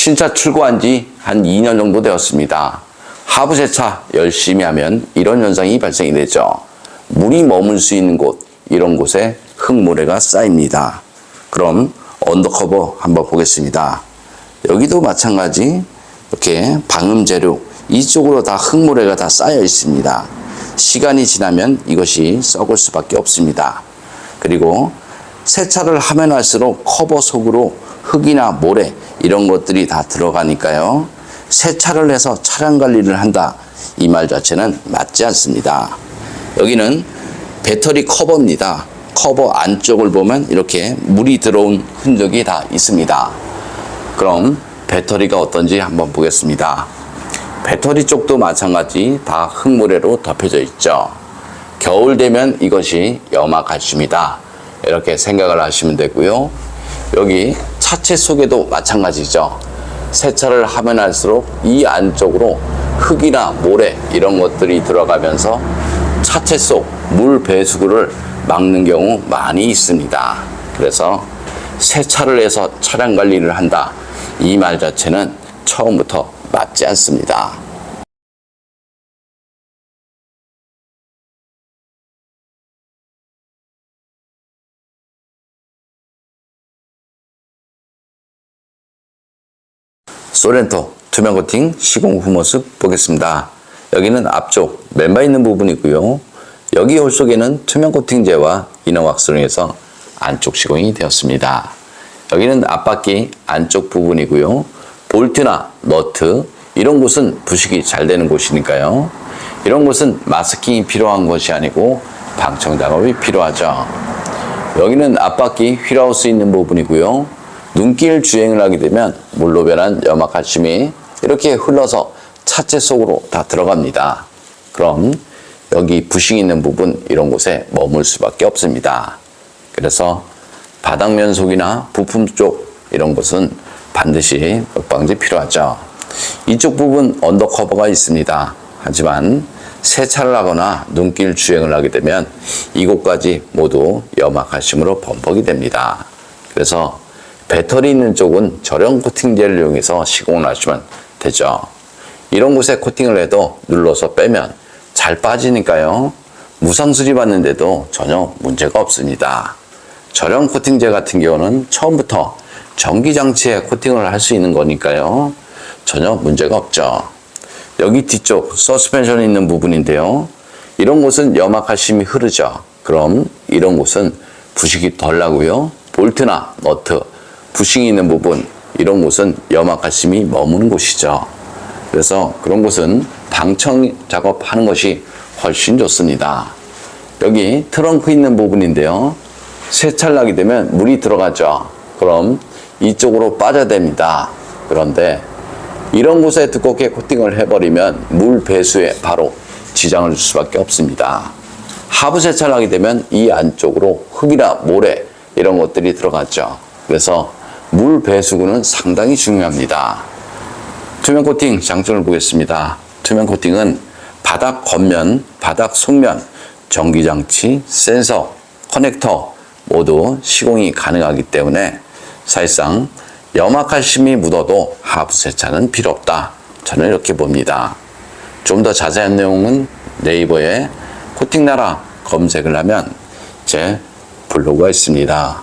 신차 출고한 지 한 2년 정도 되었습니다. 하부 세차 열심히 하면 이런 현상이 발생이 되죠. 물이 머물 수 있는 곳, 이런 곳에 흙모래가 쌓입니다. 그럼 언더커버 한번 보겠습니다. 여기도 마찬가지 이렇게 방음 재료 이쪽으로 다 흙모래가 다 쌓여 있습니다. 시간이 지나면 이것이 썩을 수밖에 없습니다. 그리고 세차를 하면 할수록 커버 속으로 흙이나 모래 이런 것들이 다 들어가니까요. 세차를 해서 차량 관리를 한다. 이 말 자체는 맞지 않습니다. 여기는 배터리 커버입니다. 커버 안쪽을 보면 이렇게 물이 들어온 흔적이 다 있습니다. 그럼 배터리가 어떤지 한번 보겠습니다. 배터리 쪽도 마찬가지 다 흙모래로 덮여져 있죠. 겨울 되면 이것이 염화칼슘이다. 이렇게 생각을 하시면 되고요. 여기 차체 속에도 마찬가지죠. 세차를 하면 할수록 이 안쪽으로 흙이나 모래 이런 것들이 들어가면서 차체 속 물 배수구를 막는 경우 많이 있습니다. 그래서 세차를 해서 차량 관리를 한다. 이 말 자체는 처음부터 맞지 않습니다. 소렌토 투명 코팅 시공 후 모습 보겠습니다. 여기는 앞쪽 멤버 있는 부분이고요. 여기 홀 속에는 투명 코팅제와 이너왁스로 해서 안쪽 시공이 되었습니다. 여기는 앞바퀴 안쪽 부분이고요. 볼트나 너트 이런 곳은 부식이 잘 되는 곳이니까요. 이런 곳은 마스킹이 필요한 것이 아니고 방청 작업이 필요하죠. 여기는 앞바퀴 휠하우스 있는 부분이고요. 눈길 주행을 하게 되면 물로 변한 염화칼슘이 이렇게 흘러서 차체 속으로 다 들어갑니다. 그럼 여기 부식 있는 부분 이런 곳에 머물 수밖에 없습니다. 그래서 바닥 면속이나 부품 쪽 이런 곳은 반드시 흙방지 필요하죠. 이쪽 부분 언더커버가 있습니다. 하지만 세차를 하거나 눈길 주행을 하게 되면 이곳까지 모두 염화칼슘으로 범벅이 됩니다. 그래서 배터리 있는 쪽은 저렴 코팅제를 이용해서 시공을 하시면 되죠. 이런 곳에 코팅을 해도 눌러서 빼면 잘 빠지니까요. 무상 수리받는데도 전혀 문제가 없습니다. 저렴 코팅제 같은 경우는 처음부터 전기장치에 코팅을 할 수 있는 거니까요. 전혀 문제가 없죠. 여기 뒤쪽 서스펜션 있는 부분인데요. 이런 곳은 염화칼슘이 흐르죠. 그럼 이런 곳은 부식이 덜 나고요. 볼트나 너트, 부식이 있는 부분 이런 곳은 염화칼슘이 머무는 곳이죠. 그래서 그런 곳은 방청 작업하는 것이 훨씬 좋습니다. 여기 트렁크 있는 부분인데요. 세차를 하게 되면 물이 들어가죠. 그럼 이쪽으로 빠져야 됩니다. 그런데 이런 곳에 두껍게 코팅을 해버리면 물 배수에 바로 지장을 줄 수밖에 없습니다. 하부 세차를 하게 되면 이 안쪽으로 흙이나 모래 이런 것들이 들어갔죠. 그래서 물 배수구는 상당히 중요합니다. 투명 코팅 장점을 보겠습니다. 투명 코팅은 바닥 겉면, 바닥 속면, 전기장치, 센서, 커넥터 모두 시공이 가능하기 때문에 사실상 염화칼슘이 묻어도 하부 세차는 필요 없다. 저는 이렇게 봅니다. 좀 더 자세한 내용은 네이버에 코팅나라 검색을 하면 제 블로그가 있습니다.